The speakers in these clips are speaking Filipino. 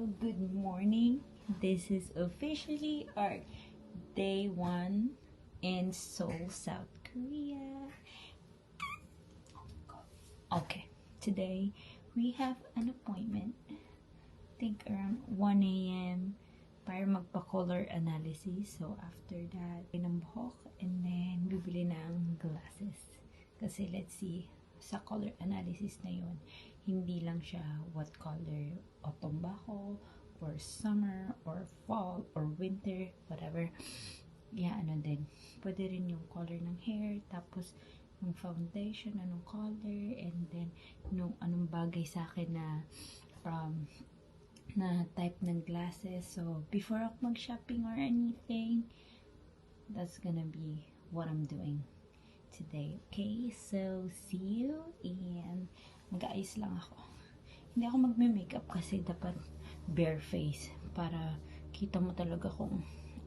good morning. This is officially our day 1 in Seoul, South Korea. Okay, today we have an appointment, I think around 1 a.m. para magpa-color analysis. So after that, ng buhok and then bibili ng glasses. Kasi let's see, sa color analysis na yun, hindi lang siya what color, autumn ba ako, or summer, or fall, or winter, whatever. Yeah, ano din. Pwede rin yung color ng hair, tapos yung foundation, anong color, and then nung anong bagay sa akin na type ng glasses. So, before ako mag-shopping or anything, that's gonna be what I'm doing today. Okay, so see you, and mag-aayos lang ako. Hindi ako magme-makeup kasi dapat bare face para kita mo talaga kung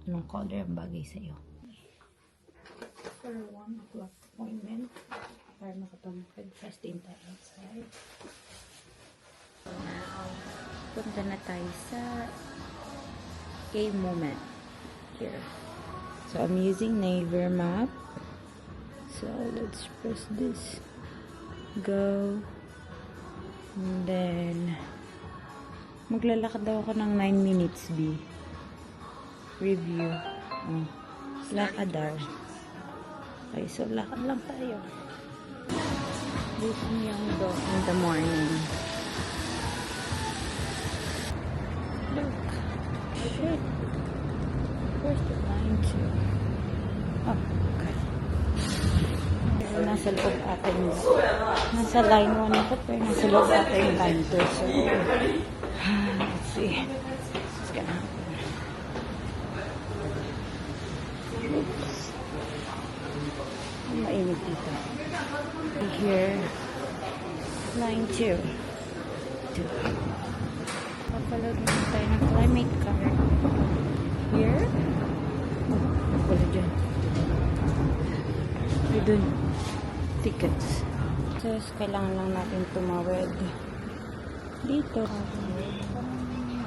anong color ang bagay sa'yo. For 1 o'clock appointment, para makapag-fasting tayo outside. Now, punta na tayo sa A moment here. So, I'm using Naver map. So, let's press this. Go. And then, maglalakad daw ako ng 9 minutes, B. Review. Oh, lakad daw. Okay, so lakad lang tayo. This is Myeongdong in the morning. Look. Shit. Where's the line to? Oh, okay. Nasa loob atin. Nasa line 1 ako, pero nasa loob atin line 2. So, let's see. What's gonna happen? Oops. Mainit dito. Here, line 2. Papalog naman tayo ng climate car. Here. Oh, wala dyan. Ay, dun. Tickets. So, kailangan lang natin tumawid dito.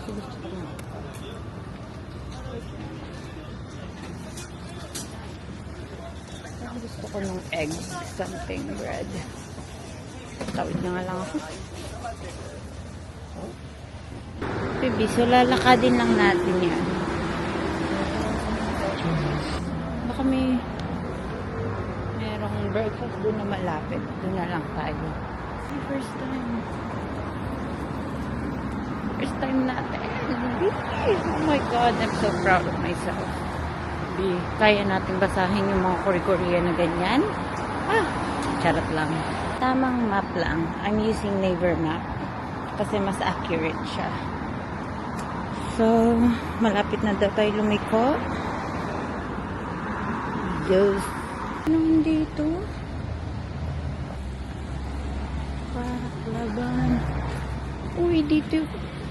So, gusto ko na. Gusto ko ng egg something bread. Tawid na nga lang ako. Baby, so lalakadin lang natin yan. Baka merong breakfast doon na malapit. Doon na lang tayo. First time. First time natin. Oh my God, I'm so proud of myself. Kaya natin basahin yung mga kori-korea na ganyan. Charot lang. Tamang map lang. I'm using Naver map kasi mas accurate siya. So, malapit na daw tayo lumiko. Diyos. Anong dito? Laban. Uy, dito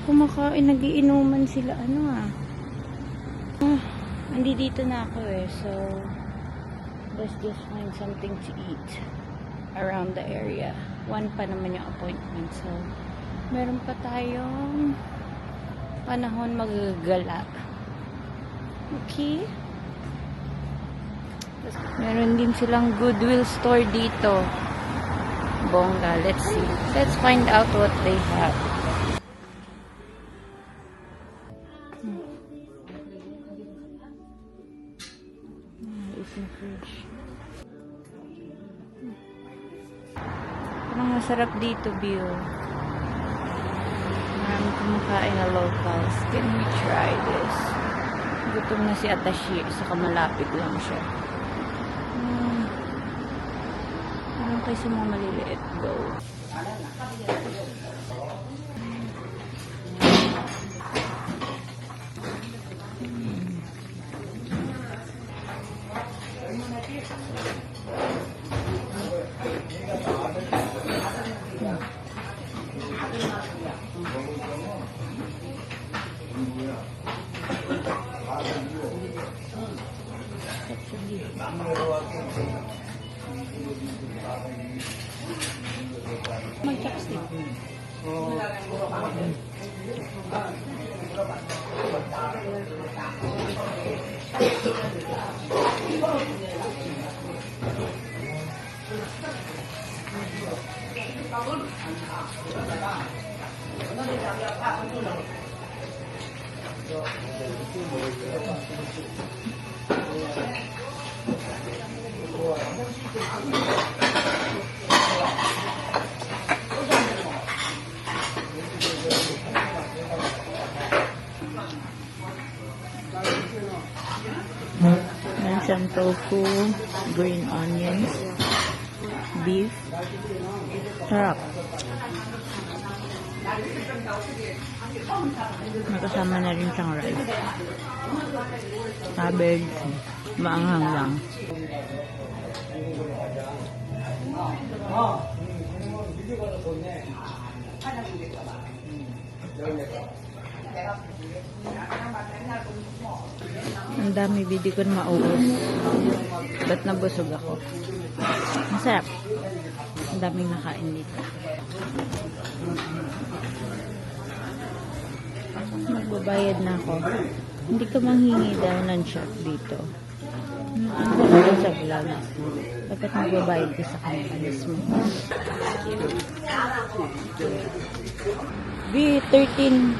kumakain, nagiinuman sila. Dito na ako so let's just find something to eat around the area. 1 pa naman yung appointment, so meron pa tayong panahon magagala. Okay, meron din silang Goodwill store dito, bongga. Let's see, let's find out what they have. Parang masarap dito, view. Marami kumakain na locals. Can we try this? Gutom na si Atashi. Saka malapit lang siya. Parang kayo sa mga maliliit. Go. Mag-chopstick. Meron siyang tofu, green onions, beef. Sarap. Nakasama na rin siyang rice. Cabbage. Maanghang lang. Ang dami video ko na mauus. Ba't nabusog ako? Masarap. Ang daming nakain dito. Magbabayad na ako. Hindi ka manghingi daw ng shop dito. Ang ganda sa vlog. Dapat magbabayad ka sa kanila mismo. $13,400.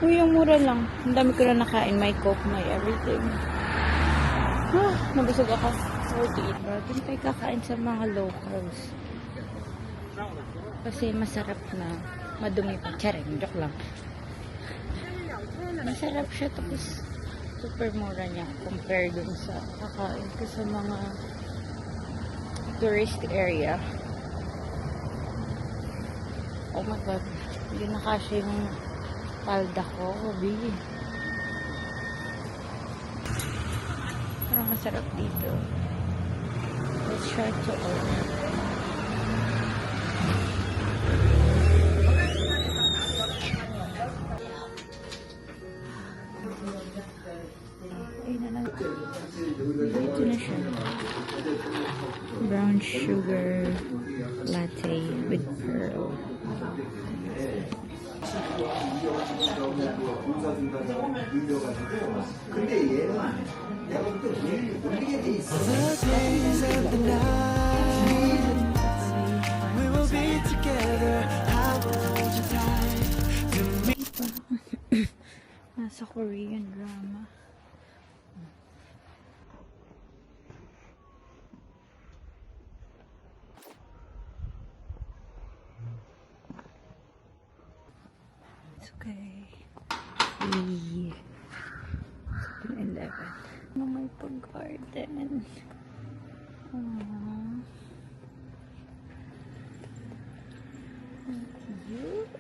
Uy, yung mura lang. Ang dami ko na nakain. May coke, may everything. Nabusog ako. Worth it. Doon tayo kakain sa mga locals. Kasi masarap na. Madumi pa. Charing, joke lang. Masarap siya. Tapos super mura niya. Compare dun sa kakain ko sa mga tourist area. Oh my god. Hindi na kasi yung palda ko. Obi. Parang masarap dito. Let's try to order. Ay na lang. Dito na siya. Brown sugar latte with pearl. 근데 얘는 내가 볼때 몰리게 돼 있어. The days of the night we will be together. I will hold you tight. Nasa Korean drama. It's okay. 7-Eleven. Oh, may pag-garden. Aww. Cute.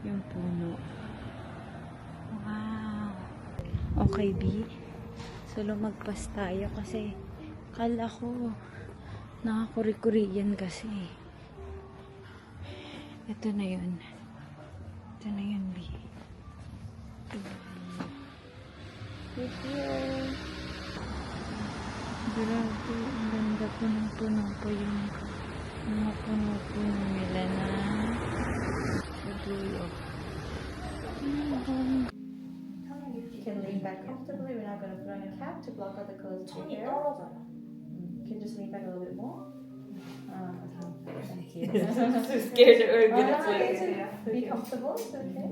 Yung puno. Wow. Okay, B. So, lumagpas tayo kasi kala ko nakakuri-Korean kasi. Ito na yun. Ito na yun, B. Grabe, ang ganda punong-puno po yung mga puno-puno nila na dulo. You can lean back comfortably. We're now going to put on your cap to block out the colors of your hair. You can just lean back a little bit more. Okay. Thank you. So scared that we're Be comfortable. It's okay.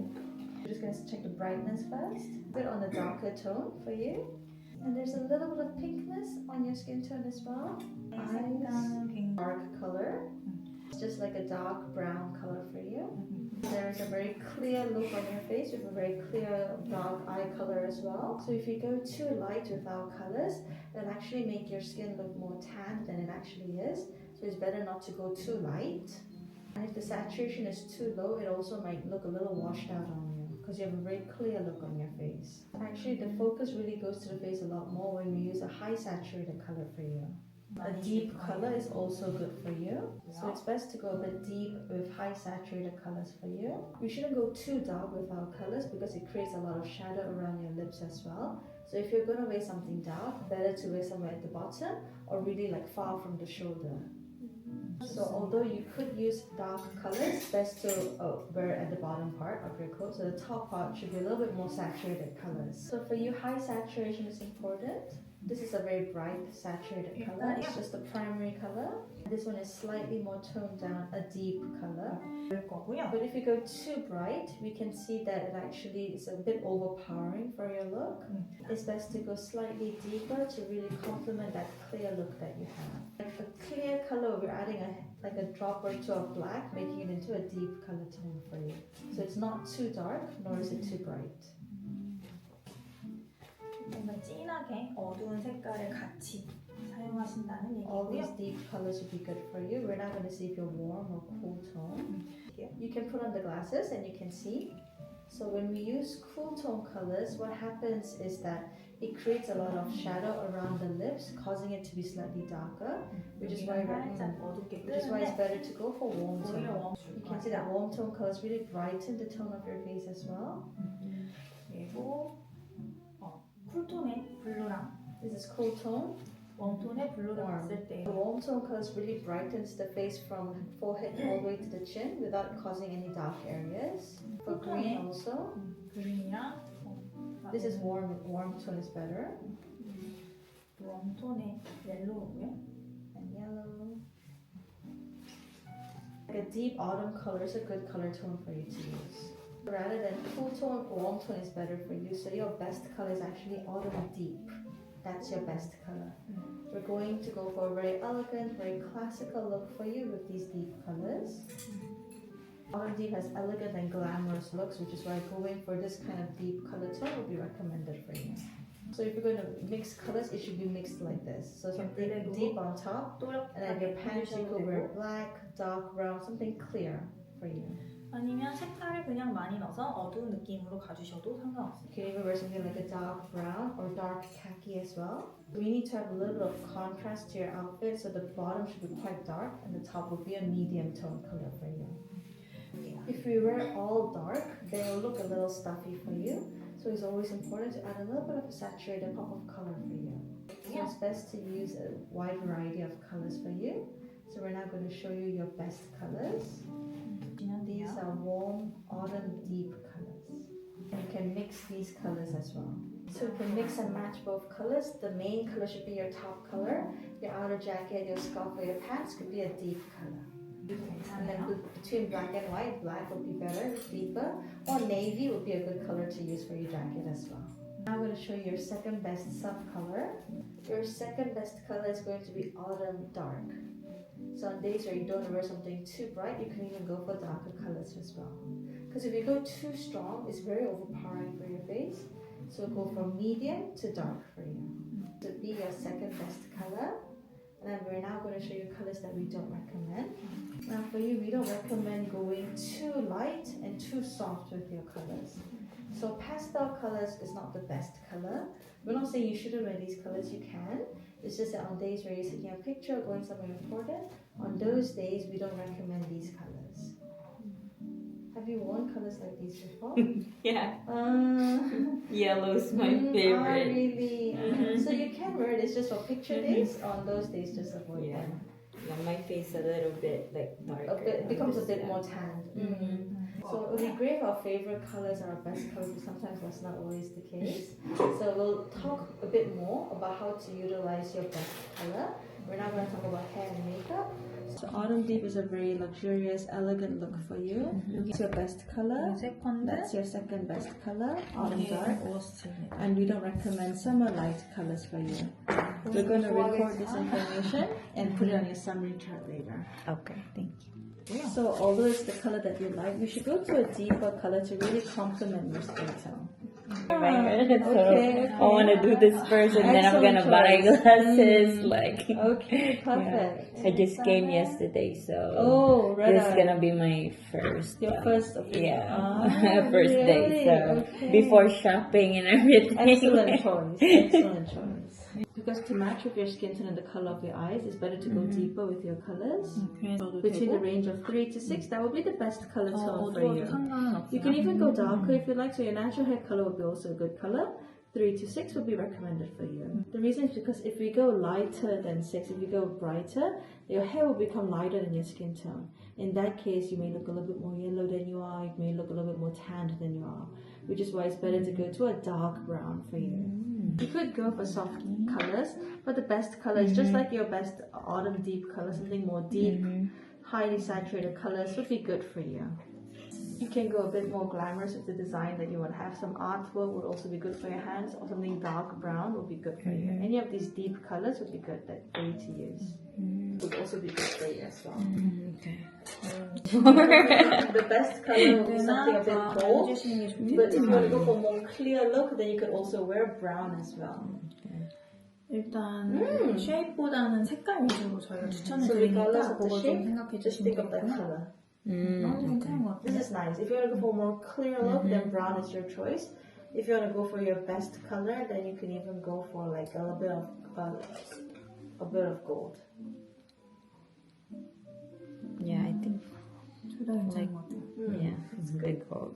We're just going to check the brightness first. Put on the darker tone for you. And there's a little bit of pinkness on your skin tone as well. Eyes, dark color. It's just like a dark brown color for you. There's a very clear look on your face with a very clear dark eye color as well. So if you go too light with our colors, it'll actually make your skin look more tan than it actually is. So it's better not to go too light. And if the saturation is too low, it also might look a little washed out on you because you have a very clear look on your face. Actually, the focus really goes to the face a lot more when we use a high saturated color for you. A deep color is also good for you. So it's best to go a bit deep with high saturated colors for you. We shouldn't go too dark with our colors because it creates a lot of shadow around your lips as well. So if you're going to wear something dark, better to wear somewhere at the bottom or really like far from the shoulder. So although you could use dark colors, best to wear at the bottom part of your coat. So the top part should be a little bit more saturated colors. So for you, high saturation is important. This is a very bright saturated color. It's just the primary color. This one is slightly more toned down, a deep color. But if you go too bright, we can see that it actually is a bit overpowering for your look. It's best to go slightly deeper to really complement that clear look that you have. Like a clear color, we're adding a drop or two of black, making it into a deep color tone for you. So it's not too dark, nor is it too bright. 뭔가 진하게 어두운 색깔을 같이 사용하신다는 All 얘기고요. these deep colors would be good for you. We're not going to see if you're warm or cool tone. You can put on the glasses and you can see. So when we use cool tone colors, what happens is that it creates a lot of shadow around the lips, causing it to be slightly darker, which is why it's better to go for warm tone. You can see that warm tone colors really brighten the tone of your face as well. 그리고 쿨톤의 블루랑 This is cool tone. 웜톤의 블루를 Warm. 봤을 때 The warm tone colors really brightens the face from forehead all the way to the chin without causing any dark areas. For green also. 그린이랑 This is warm tone is better. 웜톤의 옐로우고요. And yellow. Like a deep autumn color is a good color tone for you to use. Rather than cool tone, warm tone is better for you. So your best color is actually autumn deep. That's your best color. We're going to go for a very elegant, very classical look for you with these deep colors. Autumn deep has elegant and glamorous looks, which is why going for this kind of deep color tone would be recommended for you. So if you're going to mix colors, it should be mixed like this. So something deep on top, and then your pants you could wear black, dark brown, something clear for you. 아니면 색깔을 그냥 많이 넣어서 어두운 느낌으로 가주셔도 상관없습니다. You can even wear something like a dark brown or dark khaki as well. We need to have a little bit of contrast to your outfit, so the bottom should be quite dark and the top will be a medium tone color for you. If we wear all dark, then it'll look a little stuffy for you. So it's always important to add a little bit of a saturated pop of color for you. So it's best to use a wide variety of colors for you. So we're now going to show you your best colors. These are warm autumn deep colors. And you can mix these colors as well. So you can mix and match both colors. The main color should be your top color. Your outer jacket, your scarf, or your pants could be a deep color. And then between black and white, black would be better, deeper. Or navy would be a good color to use for your jacket as well. Now I'm going to show you your second best sub color. Your second best color is going to be autumn dark. So on days where you don't wear something too bright, you can even go for darker colors as well. Because if you go too strong, it's very overpowering for your face. So go from medium to dark for you. So be your second best color. And then we're now going to show you colors that we don't recommend. Now for you, we don't recommend going too light and too soft with your colors. So pastel colors is not the best color. We're not saying you shouldn't wear these colors, you can. It's just that on days where you're taking a picture or going somewhere important, on those days we don't recommend these colors. Have you worn colors like these before? Yeah, yellow's my favorite. Really? So you can wear it, it's just for picture days. On those days, just avoid Yeah. them. Yeah, my face a little bit like darker. It becomes a bit more tanned. So it would be great if our favorite colors are our best colors, but sometimes that's not always the case. So we'll talk a bit more about how to utilize your best color. We're now going to talk about hair and makeup. So autumn deep is a very luxurious, elegant look for you. It's your best color. That's your second best color, autumn dark. And we don't recommend summer light colors for you. We're going to record this information and put it on your summary chart later. Okay, thank you. So although it's the color that you like, you should go to a deeper color to really complement your skin tone. Okay. I want to do this first and then I'm gonna buy glasses. Okay, perfect. I just came yesterday, so Oh, right. this is gonna be my first. Your first opinion. First day. So Okay. before shopping and everything. Excellent choice. Excellent choice. Because to match with your skin tone and the color of your eyes, it's better to go deeper with your colors. 그래서도 Between the 되고 range of 3 to 6, that would be the best color tone for 어두워도 you. 상관은 없어요. You can even go darker if you like, so your natural hair color would be also a good color. 3 to 6 would be recommended for you. The reason is because if we go lighter than 6, if you go brighter, your hair will become lighter than your skin tone. In that case, you may look a little bit more yellow than you are, you may look a little bit more tanned than you are, which is why it's better to go to a dark brown for you. You could go for soft colors, but the best color is just like your best autumn deep color, something more deep, highly saturated colors would be good for you. You can go a bit more glamorous with the design that you want to have. Some artwork would also be good for your hands, or something dark brown would be good for you. Any of these deep colors would be good for you to use. Would also be good for you as well. Okay. The best color would be something a bit bold. 해주시는 게 But if you want to 좋겠지만 go for a more clear look, then you could also wear brown as well. 일단 쉐입보다는 색깔 위주로 저희가 추천을 So regardless 드리니까 of the 그거 좀 shape, 생각해 just 주시면 think of that 되겠고요. color. 괜찮은 것 This 같아요. is nice. If you want to go for a more clear look, then brown is your choice. If you want to go for your best color, then you can even go for like a little bit of gold. Yeah, I think 둘 다 괜찮은 것 같아요. yeah, it's good gold.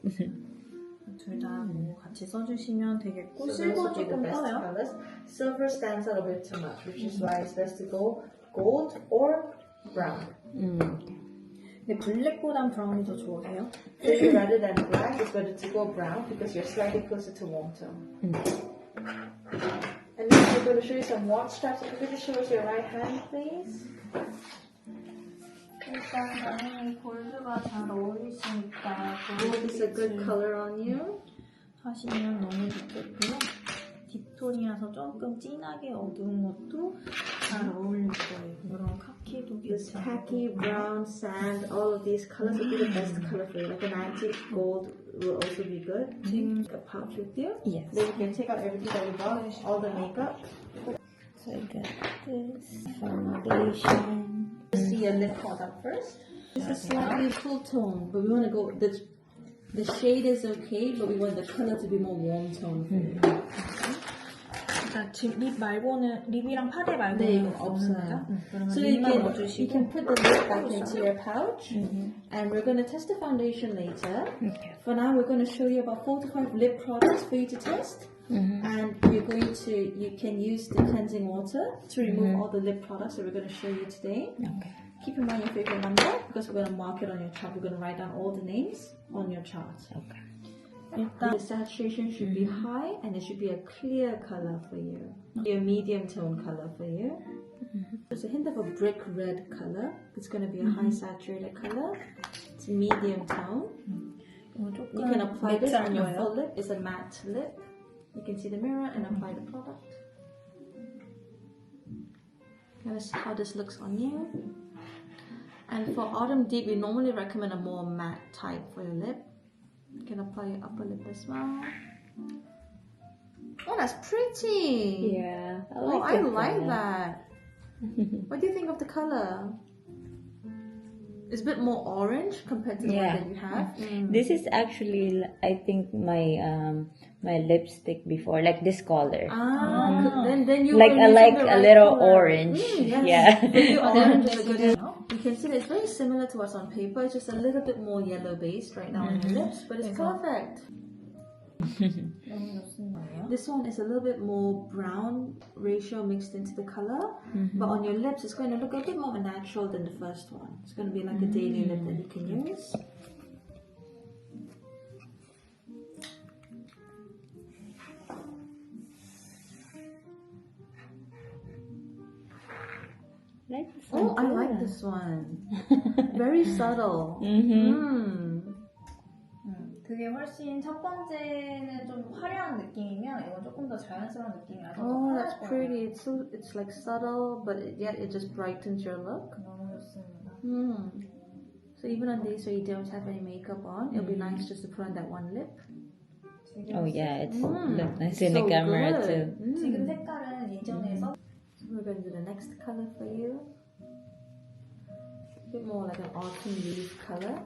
둘 다 뭐 같이 써주시면 되겠고 So those 실버 would be the 조금 best 떠요. colors. Silver stands out a bit too much, which is why it's best to go gold or brown. 근데 블랙보단 브라운이 더 좋으세요? For you, rather than black, it's better to go brown because you're slightly closer to warm tone. And then we're going to show you some watch straps. If you could just show us your right hand, please. 일단 당연히 골드가 잘 어울리시니까 Gold is a good color on you. 하시면 너무 좋겠고요. 딥톤이라서 조금 진하게 어두운 것도 잘 어울릴 거예요. 이런 카키도 This 괜찮고. khaki, brown, sand, all of these colors would be the best color for you. Like an antique gold will also be good. Take a pouch with you. Yes. Then you can take out everything that you bought, all the makeup. So I got this foundation. See your lip product first. This is slightly full tone, but we want to go. The shade is okay, but we want the color to be more warm tone. For you. 일단 지금 립 말고는 립이랑 파데 네, 말고는 이거 없는 없어요. 거죠? 그러면 So you 립만 can 넣어주시고 put the lip back into your pouch, and we're going to test the foundation later. Okay. For now, we're going to show you about 4 to 5 lip products for you to test. And you can use the cleansing water to remove all the lip products that we're going to show you today. Okay. Keep in mind your favorite number because we're going to mark it on your chart. We're going to write down all the names on your chart. Okay. The saturation should be high and it should be a clear color for you. Be a medium tone color for you. There's a hint of a brick red color. It's going to be a high saturated color. It's medium tone. 이거 You 조금 can apply this on your 매트할 full 거예요. lip. It's a matte lip. You can see the mirror and apply the product. Notice how this looks on you. And for autumn deep, we normally recommend a more matte type for your lip. You can apply your upper lip as well. Oh, that's pretty! Yeah, I like that. What do you think of the color? It's a bit more orange compared to the one Yeah. that you have. This is actually, I think, my lipstick before, like this color. Then you Like were a using the right little color. orange. Yes. Yeah. For you, orange is a good. You can see that it's very similar to what's on paper. It's just a little bit more yellow based right now on your lips, but it's perfect. 너무 좋습니다. This one is a little bit more brown ratio mixed into the color, but on your lips, it's going to look a bit more natural than the first one. It's going to be like a daily lip that you can use. Like this Oh, one I too. like this one. Very subtle. 그게 훨씬 첫 번째는 좀 화려한 느낌이면 이건 조금 더 자연스러운 느낌이라서 Oh, 더 that's 편할 거예요. pretty. It's like subtle, but yet it just brightens your look. 너무 좋습니다. So even on days where you don't have any makeup on, it'll be nice just to put on that one lip. Oh yeah, it's look nice in the So camera good. too. 지금 색깔은 예전에 써 So we're going to do the next color for you. A bit more like an autumn leaf color.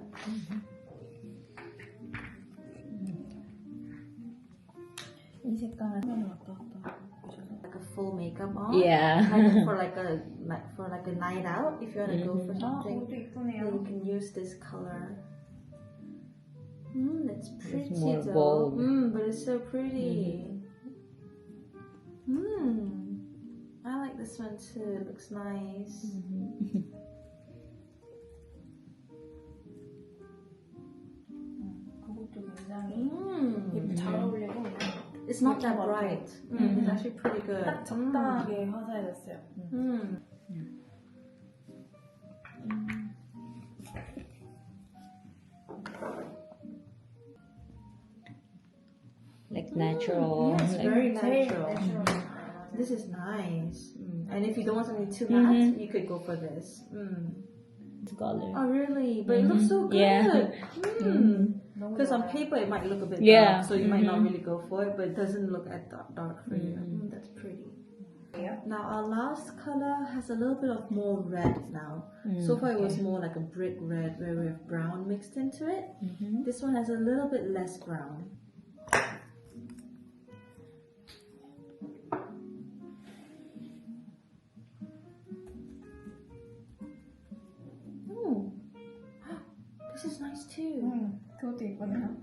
이 색깔은 처음에 왔다 갔다 하셔서 Like a full makeup on. Yeah. For like a night out, if you want to go for 아, something, 이것도 then 이쁘네요. you can use this color. It's pretty more though. bold. But it's so pretty. I like this one too. It looks nice. 그것도 굉장히 잘 어울리고 It's not that 느낌 같아요. bright. It's actually pretty good. 딱 적당하게 화사해졌어요. Like natural. Yes, like, very 제일 natural. 내추럴. This is nice. And if you don't want something too matte, you could go for this. color. Oh, really? But it looks so good. Yeah. Because on paper it might look a bit Yeah. dark, so you might not really go for it, but it doesn't look as dark for you. That's pretty. Yeah. Now our last color has a little bit of more red now. So far it was more like a brick red where we have brown mixed into it. This one has a little bit less brown. Oh, this is nice too. 그것도 이쁘네요.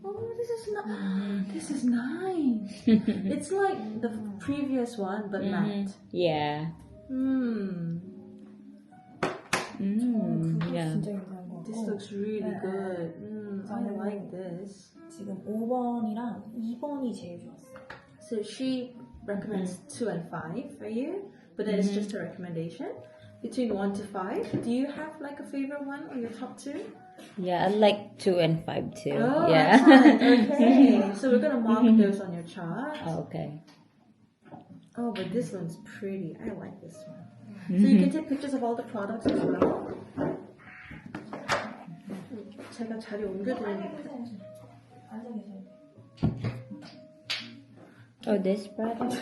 Oh, this is this is nice. It's like the previous one, but matte. Yeah. 그거 Yeah. 진짜 괜찮은 것 This 같고 looks really good. I like this. 지금 5번이랑 2번이 제일 좋았어요. So she recommends 2 and 5 for you, but then it's just a recommendation. Between 1 to 5, do you have like a favorite one or your top 2? Yeah, I like 2 and 5 too. Oh, yeah. excellent. Okay, so we're gonna mark those on your chart. Okay. Oh, but this one's pretty. I like this one. So you can take pictures of all the products as well. 제가 자리 옮겨드리는 앉아 계세요. Oh, this product?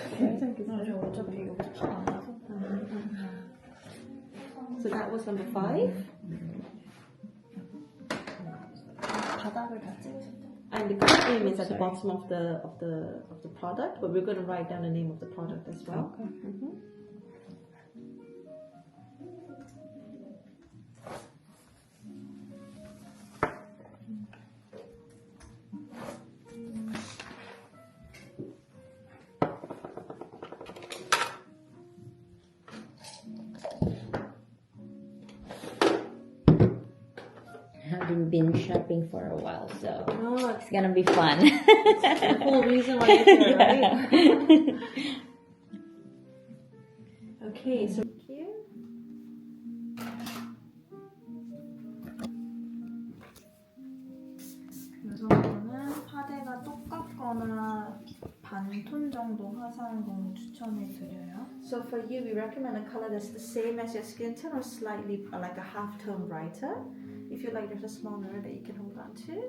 저 어차피 이거 붙이지 않아서. So that was number 5. 바닥을 다 찍으셨죠? And the code name is at the bottom of the product, but we're going to write down the name of the product as well. Haven't been shopping for a while, so Oh, it's gonna be fun. the whole reason why you're here, right? Okay, so thank you. 그래서 저는 파데가 똑같거나 반톤 정도 화사한 거 추천해 드려요. So for you, we recommend a color that's the same as your skin tone or slightly like a half tone brighter. If you like, there's a small mirror that you can hold on to.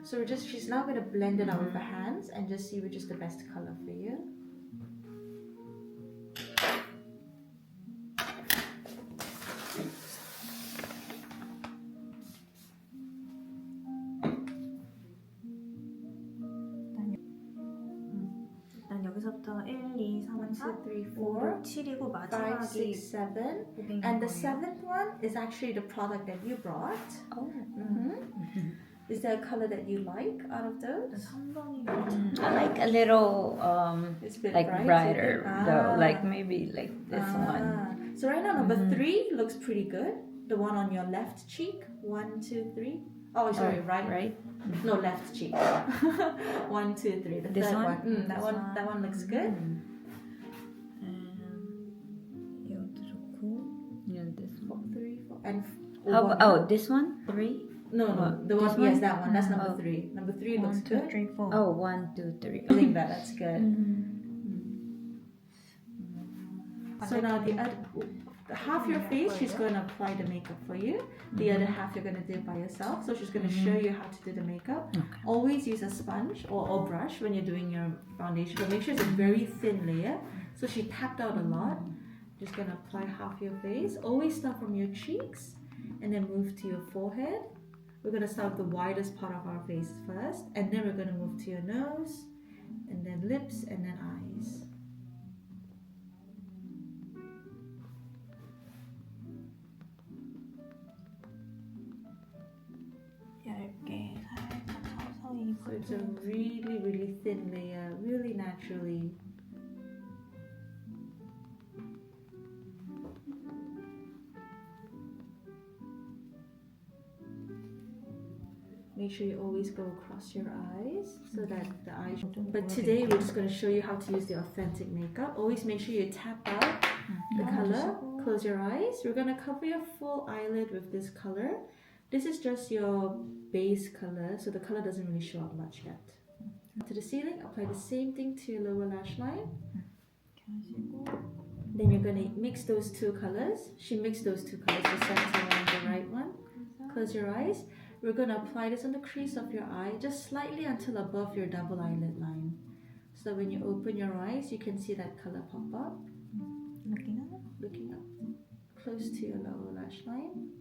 So she's now going to blend it out with her hands and just see which is the best color for you. 일단 여기서부터 1, 2, 3, 1, 2, 4, 3, 5, 4, 7이고 5, 마지막이 6, 7. 고객님 And the 거예요. 7th one is actually the product that you brought. Oh. Is there a color that you like out of those? 3번이 I like a little It's a bit like bright, brighter, so I though. think- Like maybe like this one. So right now number 3 looks pretty good. The one on your left cheek. 1, 2, 3. Oh, sorry, right. Right? No, left cheek. 1, 2, 3. The This third one? one. That one looks good. 이것도 좋고 Yeah, this one. 3, 4, and How one. about, oh, this one? 3? No, the this one. Yes, one? that one. That's number Oh. 3. Number 3 looks 1, 2, good. 3, 4 Oh, 1, 2, 3. I think that's good. So now half your face, she's going to apply the makeup for you. The other half you're going to do it by yourself. So she's going to show you how to do the makeup. Always use a sponge or brush when you're doing your foundation, but make sure it's a very thin layer. So she tapped out a lot. Just going to apply half your face. Always start from your cheeks and then move to your forehead. We're going to start with the widest part of our face first, and then we're going to move to your nose, and then lips, and then eyes. 얇게 살짝 서서히 So it's a really, really thin layer, really naturally. Make sure you always go across your eyes so that the eyes. But today we're just going to show you how to use the authentic makeup. Always make sure you tap out the color. Close your eyes. We're going to cover your full eyelid with this color. This is just your base color, so the color doesn't really show up much yet. To the ceiling, apply the same thing to your lower lash line. Then you're going to mix those two colors. She mixed those two colors, the center and the right one. Close your eyes. We're going to apply this on the crease of your eye, just slightly until above your double eyelid line. So when you open your eyes, you can see that color pop up. Looking up. Looking up, close to your lower lash line.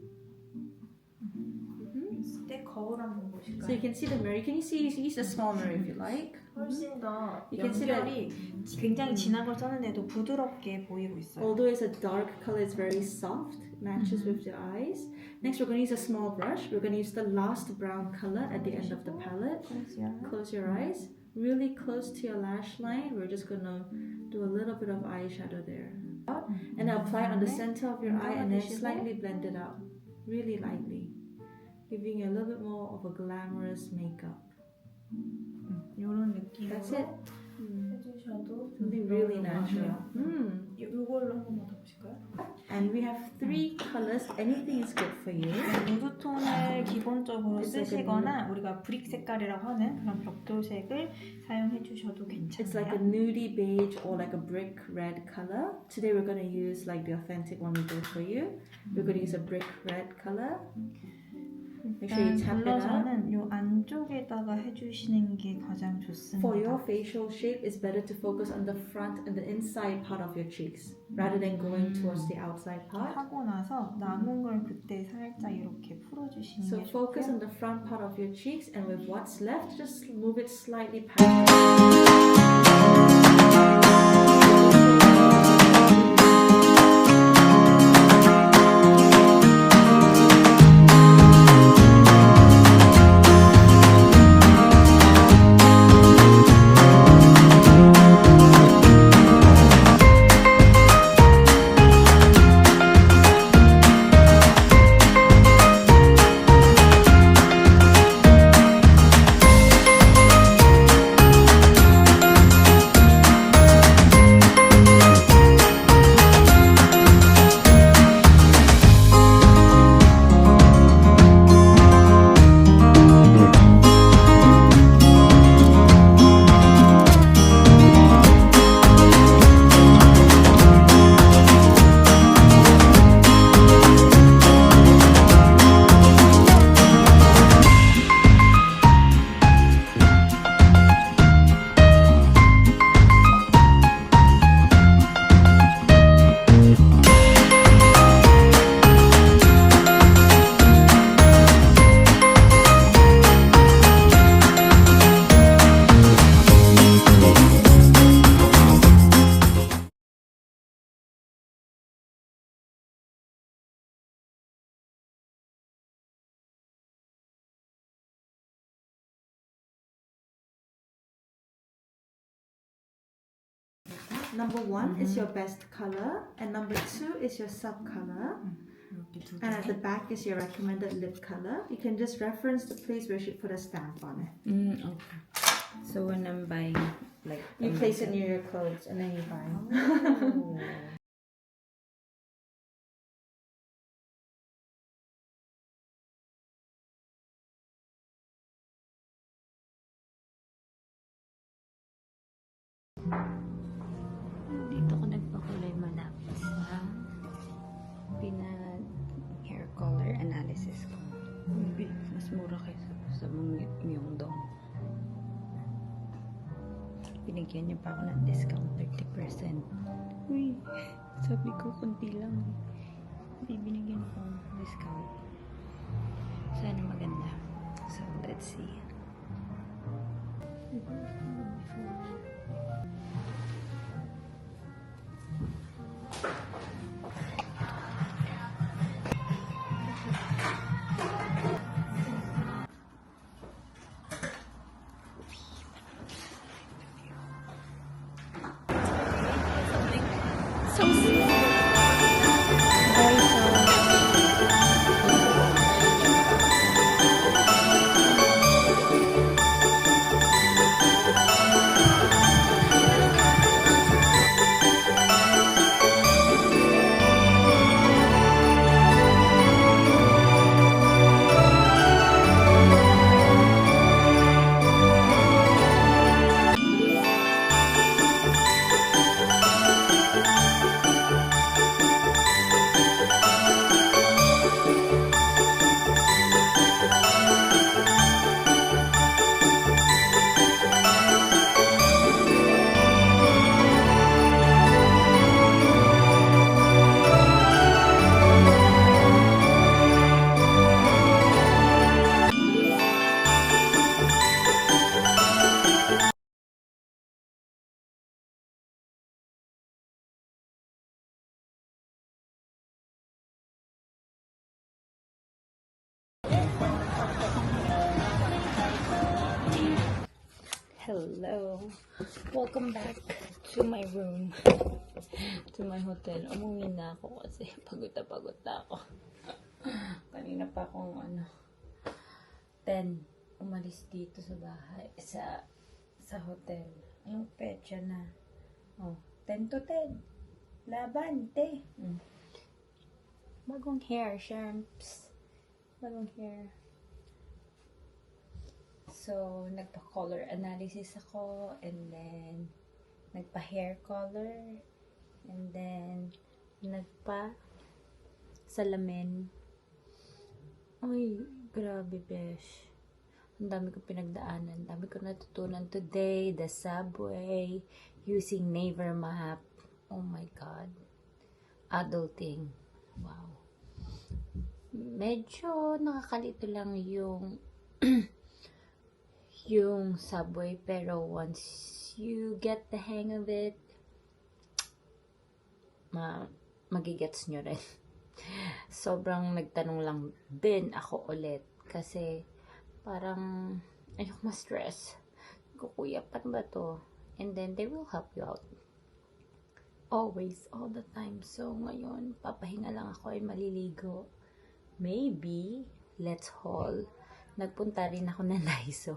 내 거울 한번 보실까요? So you can see the mirror. Can you see? Use the small mirror if you like. 훨씬 더 You can see that- 연결이 굉장히 진한 걸 썼는데도 부드럽게 보이고 있어요. Although it's a dark color, it's very soft. Matches with your eyes. Next, we're going to use a small brush. We're going to use the last brown color at the end of the palette. Close your eyes. Really close to your lash line. We're just going to do a little bit of eyeshadow there. And then apply it on the center of your eye and then slightly blend it out. Really lightly. Giving you a little bit more of a glamorous makeup. 이런 느낌으로 That's it. 해주셔도 Something really natural. 이걸로 한 번만 더 보실까요? And we have 3 colors. Anything is good for you. 누드톤을 기본적으로 It's like a 쓰시거나 우리가 브릭 색깔이라고 하는 그런 벽돌색을 사용해 주셔도 It's like a 괜찮아요. nudie beige or like a brick red color. Today we're going to use like the authentic one we did for you. We're going to use a brick red color. Make sure you tap it out. 블러셔는 이 안쪽에다가 해주시는 게 가장 For your 좋습니다. facial shape, it's better to focus on the front and the inside part of your cheeks rather than going towards the outside part. 하고 나서 남은 걸 그때 살짝 이렇게 풀어주시는 So 게 focus 좋고요. on the front part of your cheeks, and with what's left, just move it slightly past. Number 1 is your best color, and number 2 is your sub color. 이렇게 두 And at the 개. back is your recommended lip color. You can just reference the place where you should put a stamp on it. Okay. So when I'm buying, like, You the place it makeup- near your clothes and then you buy. 오. Dito ko nagpakulay manapis sa hair color analysis ko. Mas mura kaysa sa mga Myeongdong. Binigyan niya pa ako ng discount 30%. Uy, sabi ko kunti lang. Bibinigyan ako ng discount. Sana maganda. Let's see. So sweet. Hello. Welcome back to my room. To my hotel. Umuwi na ako kasi pagod na ako. Kanina pa akong 10 umalis dito sa bahay. Sa hotel. Yung petsa na. 10 to 10. Laban, te. Bagong hair, Shamps. Bagong hair. So, nagpa-color analysis ako, and then, nagpa-hair color, and then, nagpa-salamin. Ay, grabe, besh. Ang dami ko pinagdaanan. Ang dami ko natutunan today. The subway, using Naver map. Oh my God. Adulting. Wow. Medyo nakakalito lang yung yung subway, pero once you get the hang of it, magigets nyo rin. Sobrang nagtanong lang din ako ulit kasi parang ayok ma-stress. Kuya, paano ba to? And then they will help you out. Always, all the time. So ngayon, papahinga lang ako ay maliligo. Maybe, let's haul. Nagpunta rin ako ng Daiso.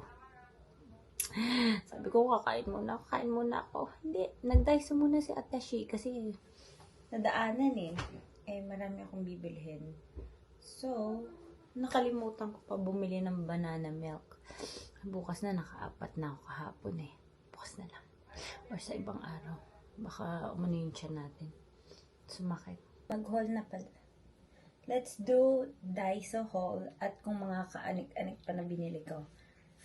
Sabi ko, kain muna ako. Hindi, nag-Daiso muna si Atashi kasi nadaanan marami akong bibilhin. So, nakalimutan ko pa bumili ng banana milk. Bukas na, naka-4 na ako kahapon Bukas na lang. Or sa ibang araw. Baka umano yung tiyan natin. Sumakit. Mag-haul na pala. Let's do Daiso haul at kung mga kaanik-anik pa na binili ko.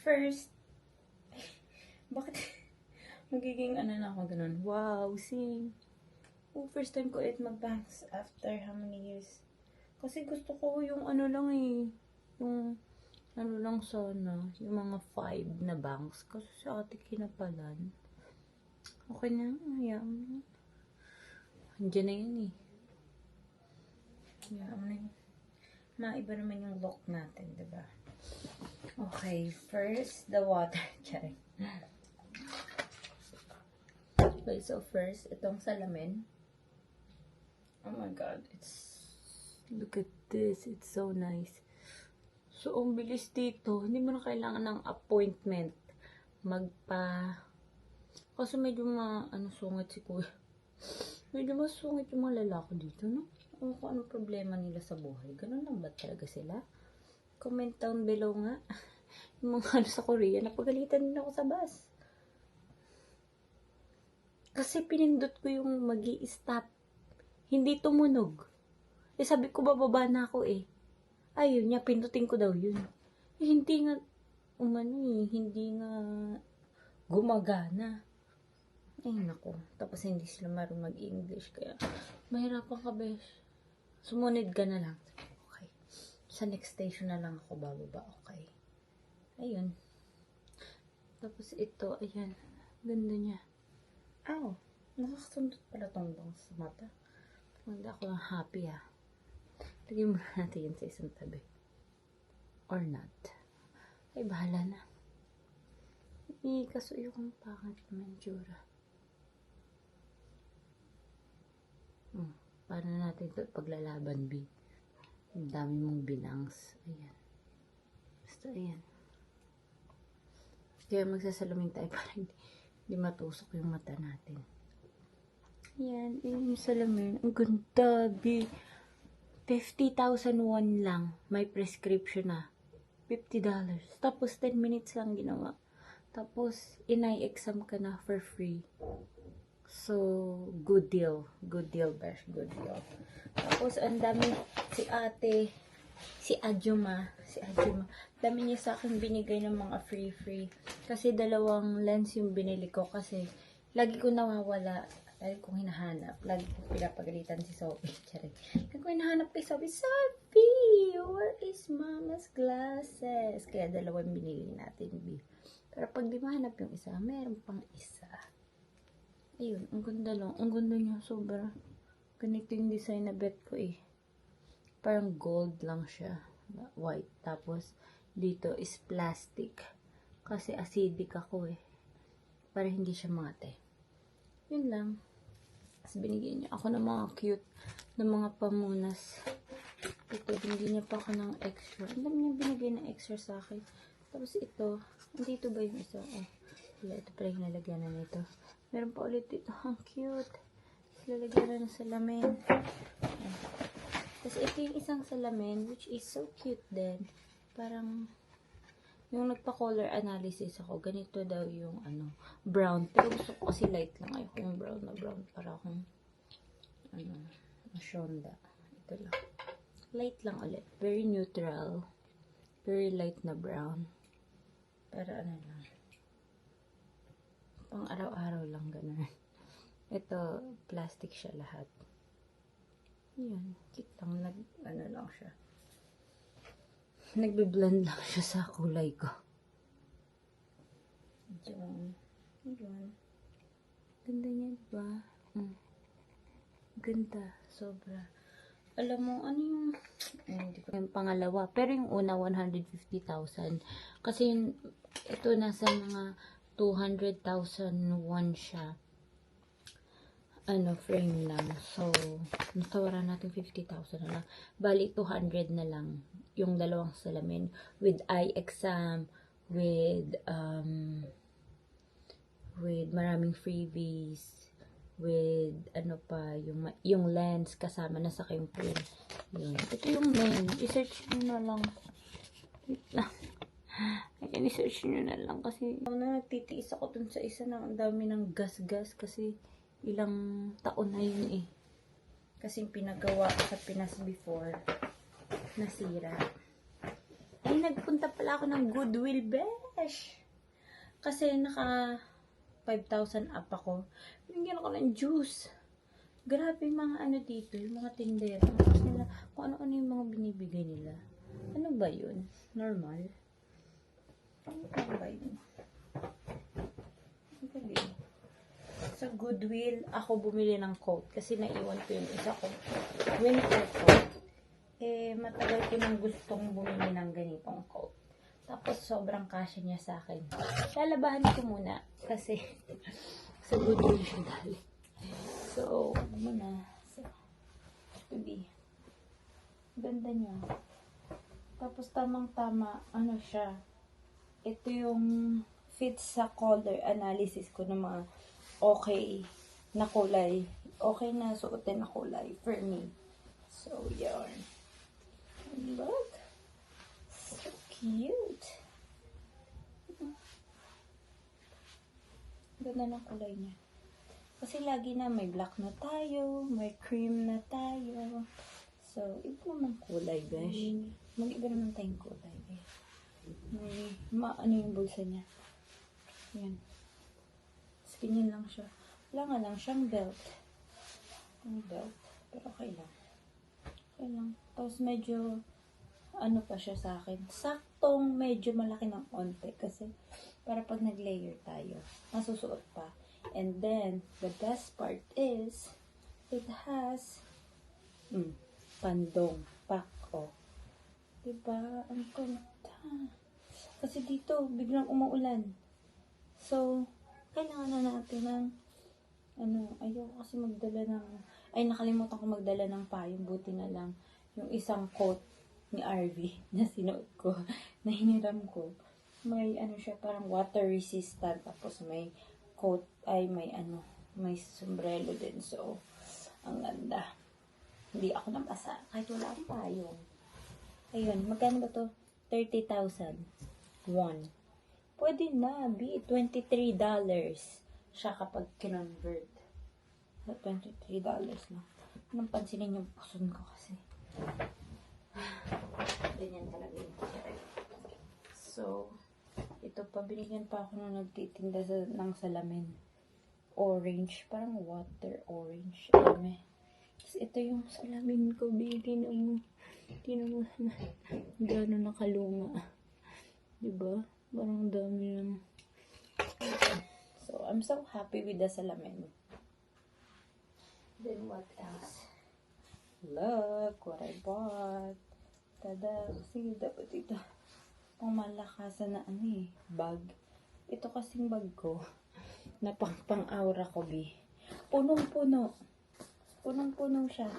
First, bakit magiging na ako ganun? Wow, see? First time ko ulit mag-banks after how many years? Kasi gusto ko yung yung lang sana, yung mga 5 na banks. Kasi sa ate kinapalan. Okay na, hayaan mo. Andiyan na yun hayaan mo na yun. Maiba naman yung look natin, diba? Okay, first, the water. Charing. Okay, so first, itong salamin. Oh my God, look at this, it's so nice. So, ang bilis dito, hindi mo na kailangan ng appointment. Kasi medyo sungit si kuya. Medyo masungit yung mga lalaki dito, no? O kung ano problema nila sa buhay. Ganun lang ba talaga sila? Comment down below nga. Yung mga sa Korea, napagalitan din ako sa bus. Kasi pinindot ko yung magi-stop. Hindi tumunog. Sabi ko bababa na ako Ayun niya, pindutin ko daw yun. Hindi nga, hindi nga gumagana. Ay, naku. Tapos hindi sila marunong mag-English. Kaya, mahirapan ka, besh. Sumunod ka na lang. Okay. Sa next station na lang ako bababa, okay? Ayun. Tapos ito, ayan. Ganda niya. Ow! Nakakasundot pala tong bangs sa mata. Hindi ako lang happy ah. Lagyan muna natin yun sa isang tabi. Or not. Ay, bahala na. Kasuyo kong pangit naman tsura. Paano natin ito paglalaban, B? Ang dami mong binangs. Ayan. Basta ayan. Kaya magsasalamin tayo para hindi matusok yung mata natin. Ayan. Ayan yung salamin. Ang ganda, B. 50,000 won lang. May prescription na. $50. Tapos 10 minutes lang ginawa. Tapos, inay exam ka na for free. So, good deal. Good deal, Besh. Good deal. Tapos, ang dami, si Ajuma, dami niya sa akin binigay ng mga free. Kasi 2 lens yung binili ko. Kasi, lagi ko nawawala. Lagi kong hinahanap. Lagi kong pinapagalitan si Sophie. Lagi kong hinahanap kay Sophie. Sophie! Where is Mama's glasses? Kaya 2 binili natin, B. Pero pag di mahanap yung isa, meron pang isa. Ayun, ang ganda lang. Ang ganda niya, sobra. Ganito yung design na bet ko eh. Parang gold lang siya. White. Tapos, dito is plastic. Kasi acidic ako eh. Para hindi siya mate. Yun lang. Tapos binigyan niya ako ng mga cute na mga pamunas. Ito, binigyan niya pa ako ng extra. Ang dami niya binigay ng extra sa akin. Tapos ito, dito ba yung isa? Wala, ito pala yung lalagyan na nito. Meron pa ulit dito. Ang cute. Lalagyan na ng salamin. Tapos ito yung isang salamin, which is so cute din. Parang, yung nagpa-color analysis ako, ganito daw yung brown. Pero gusto ko kasi light lang. Ayoko yung brown na brown. Para akong, masyonda. Ito lang. Light lang ulit. Very neutral. Very light na brown. Para lang. Pang araw-araw lang ganun. Ito, plastic siya lahat. Yan. Cute lang. Lang siya. Nagbe-blend lang siya sa kulay ko. Diyan. Ayan. Ganda niya, diba? Ganda. Sobra. Alam mo, ano hindi ko yung pangalawa. Pero yung una, 150,000. Kasi ito nasa mga 200,000 won siya. Frame lang. So, nasawaran natin 50,000 na lang. Bali, 200 na lang. Yung 2 salamin. With eye exam, with maraming freebies, with yung lens kasama na sa kayong frame. Yun. Ito yung main. I-search nyo na lang. Wait lang. Ayan, i-search nyo na lang kasi nagtitiis ako dun sa isa na ang dami ng gas-gas kasi ilang taon na yun eh. Kasi pinagawa sa Pinas before nasira. Ay, nagpunta pala ako ng Goodwill, besh. Kasi naka 5,000 up ako. Binigyan ako ng juice. Grabe yung mga dito, yung mga tindera. Nila, kung ano-ano yung mga binibigay nila. Ano ba yun? Normal? Ano ba yun? Sa Goodwill, ako bumili ng coat. Kasi naiwan ko yung isa ko. Winter coat. Matagal ko nang gustong bumili ng ganitong coat. Tapos, sobrang kasya niya sa akin. Lalabahan ko muna. Kasi, sa Goodwill siya dali. So, muna. So, to be. Ganda niya. Tapos, tamang-tama, siya. Ito yung fit sa color analysis ko ng mga okay na kulay. Okay na suotin na kulay for me. So, yun. Look. So cute. Ganda ng kulay niya. Kasi lagi na may black na tayo, may cream na tayo. So, iba naman kulay, besh. Mag-iba naman tayong kulay, eh. May, yung bulsa niya. Yan. Ganyan lang siya. Wala nga lang siyang belt. Yung belt. Pero okay lang. Okay lang. Tapos medyo ano pa siya sa akin. Saktong medyo malaki ng onte kasi para pag nag-layer tayo, masusuot pa. And then, the best part is, it has pandong pack. Oh. Diba? Ang ganda. Kasi dito, biglang umuulan. So, kailangan na natin ng ayoko kasi magdala ng, nakalimutan ko magdala ng payong. Buti na lang yung isang coat ni RV na sinuot ko, na hiniram ko. May siya, parang water resistant. Tapos may coat, may sombrero din. So, ang ganda. Hindi ako nabasa kahit wala akong payong. Ayun, magkano ba to? 30,000 won. Pwede na, $23 siya kapag kinonvert. $23 lang. Anong pansinin yung puson ko kasi. Ganyan talaga yun. So, ito pa, binigyan pa ako nung nagtitinda ng salamin. Orange, parang water orange. Tapos ito yung salamin ko, binigyan mo gano'n nakaluma. Diba? Parang dami lang. So, I'm so happy with the salamin. Then, what else? Look what I bought. Tada! Kasi dapat ito pang malakasan na bag. Ito kasing bag ko na pang-aura ko, punong-puno. Punong-puno siya.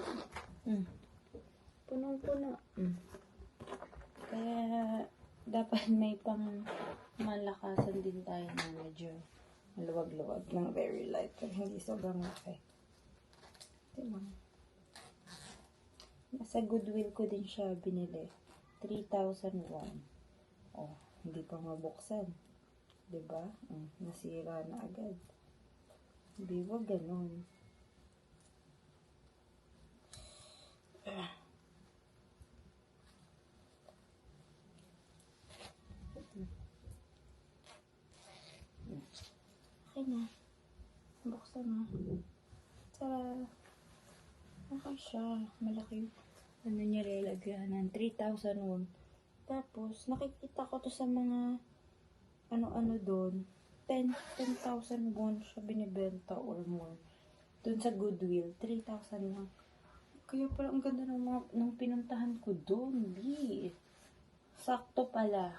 Punong-puno. Kaya, dapat may pang malakasan din tayo na medyo maluwag-luwag ng very light. Pero hindi sobrang laki. Diba? Nasa Goodwill ko din siya binili. 3,000 won. Oh, hindi pa mabuksan. Diba? Nasira na agad. Hindi ba ganun? Okay na. Buksan na. Tara. Okay siya. Malaki. Niya lalagyan ng 3,000 won. Tapos, nakikita ko to sa mga ano doon. 10,000 won siya binibenta or more. Doon sa Goodwill, 3,000 lang. Kaya pala ang ganda ng pinuntahan ko doon, Sakto pala.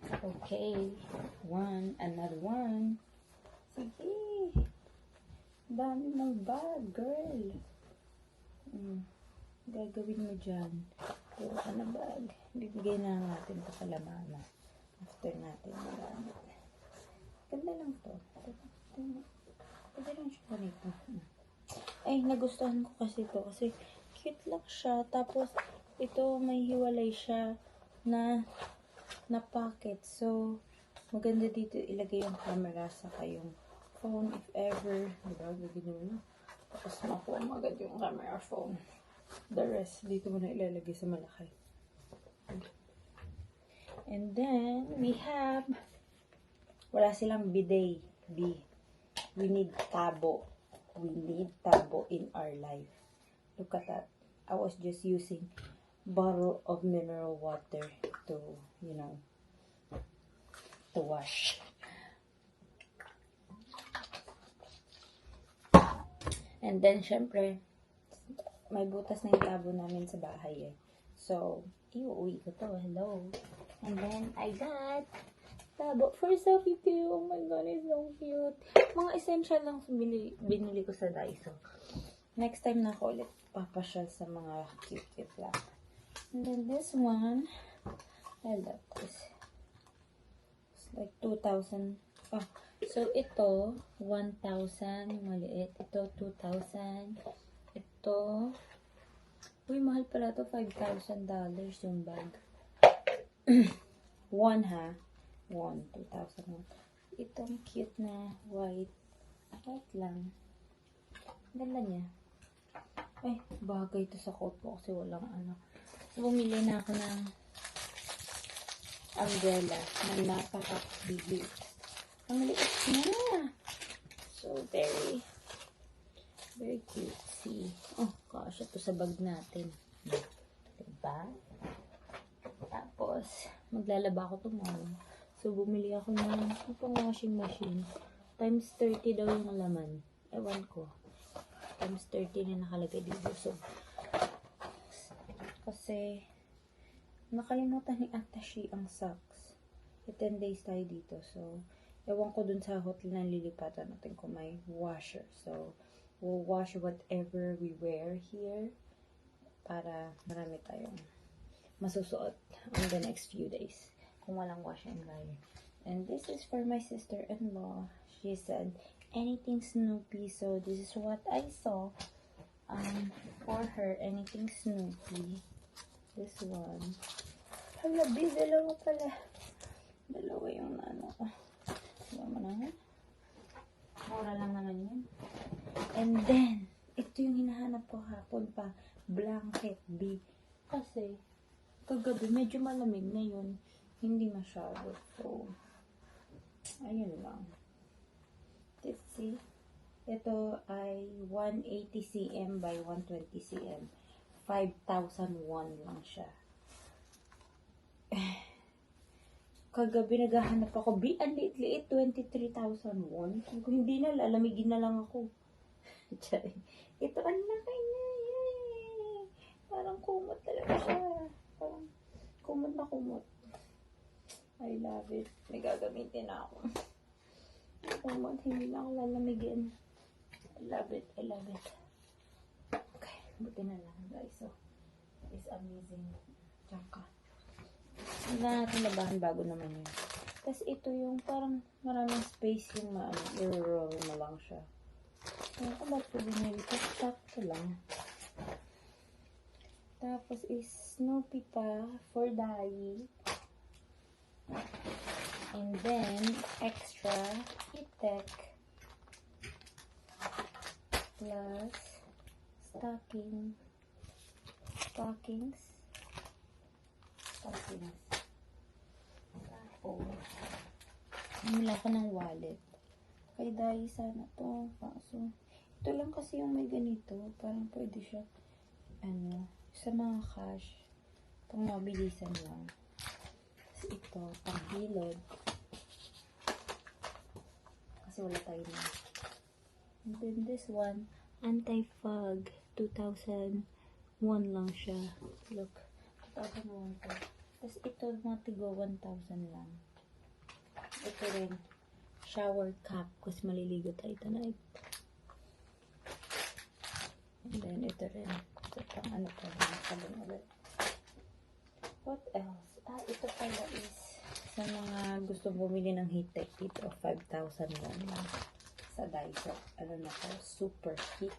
Okay. Another one. Sige. Dami mong bag, girl. Gagawin mo dyan. Puro ka na bag. Bibigay na natin ito kala mama. After natin magamit. Ganda lang to. Pwede lang siya ganito. Ay, nagustuhan ko kasi ito. Kasi cute lang siya. Tapos, ito may hiwalay siya na pocket. So, maganda dito ilagay yung camera sa kayong phone if ever. Diba? Gagawin mo. Tapos, makuha mo agad yung camera phone. The rest, dito mo na ilalagay sa malaki. And then, we have, wala silang bidet. We need tabo. We need tabo in our life. Look at that. I was just using bottle of mineral water to, to wash. And then, syempre, may butas na yung tabo namin sa bahay So, iuwi ko to. Hello. And then, I got tabo for Sophie too. Oh my God, it's so cute. Mga essential lang binili ko sa Daiso. Next time na ako ulit papasyal sa mga cute lang. And then this one, I love this. It's like 2,000. Oh, so ito, 1,000, maliit. Ito, 2,000. Ito, uy, mahal pala to, $5,000 yung bag. One 2,001. Itong cute na white lang. Ganda niya. Ay, bagay ito sa coat ko kasi walang So, bumili na ako ng umbrella na napaka-big. Ang liit na. So, very cute. see. Oh, kasya to sa bag natin. Diba? Tapos, maglalaba ako tomorrow. So, bumili ako ng pang washing machine. Times 30 daw yung laman. Ewan ko. Times 30 na nakalagay dito. So, kasi, nakalimutan ni Atashi ang socks. 10 days tayo dito. So, ewan ko dun sa hotel na lilipatan natin kung may washer. So, we'll wash whatever we wear here para marami tayong masusuot on the next few days kung walang wash and dryer. And this is for my sister-in-law. She said, anything Snoopy. So, this is what I saw for her. Anything Snoopy. This one. Hala, B, dalawa pala. Dalawa yung ano ko. Diba mo na nga? Mura lang naman yun. And then, ito yung hinahanap ko hapon pa. Blanket B. Kasi, kagabi, medyo malamig ngayon. Hindi masyado. So, ayun lang. Let's see. Ito ay 180 cm by 120 cm. 5,001 lang siya. Kagabi naghahanap ako. Ang liit-liit. 23,001. Sabi ko, hindi na. Lalamigin na lang ako. Ito, ang laki niya. Yay! Parang kumot talaga siya. Parang kumot na kumot. I love it. May gagamitin na ako. Kumot. Hindi na ako lalamigin. I love it. I love it. Okay. Buti na lang, guys. So, it's amazing. Tsaka. Hindi na natin labahan bago naman yun. Tapos ito yung parang maraming space yung i-roll na lang siya. Ano ko ba ito binili? Sakto lang. Tapos is Snoopy pa for Daddy. And then, extra Itek. Plus, stockings. Tapos, namila ko ng wallet. Kay Daddy sana to. Kaso, ito lang kasi yung may ganito. Parang pwede siya, sa mga cash. Pang mabilisan lang. Tapos ito, pang hilod. Kasi wala tayo na. And then this one, anti-fog. 2001 lang siya. Look, 2001 to. Tapos ito, mga tigo, 1,000 lang. Ito rin, shower cap. Kasi maliligo tayo tonight. And then, ito rin. Ito pang ano pa. Sabon ulit. What else? Ito pala is sa mga gusto bumili ng heat tech dito. 5,000 lang. Sa Daiso. Ano na to? Super heat.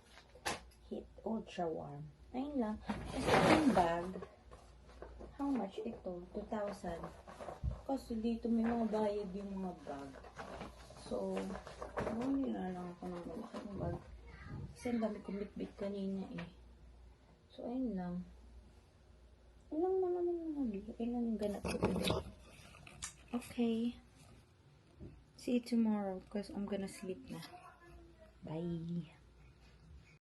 Heat ultra warm. Ayun lang. Ito yung bag. How much ito? 2,000. Kasi dito may mga bayad yung mga bag. So, hindi na lang ako ng malaking bag. Kasi ang dami kong bit-bit kanina eh. So, ayun lang. Ilang ganap ko today. Okay. See you tomorrow because I'm gonna sleep na. Bye.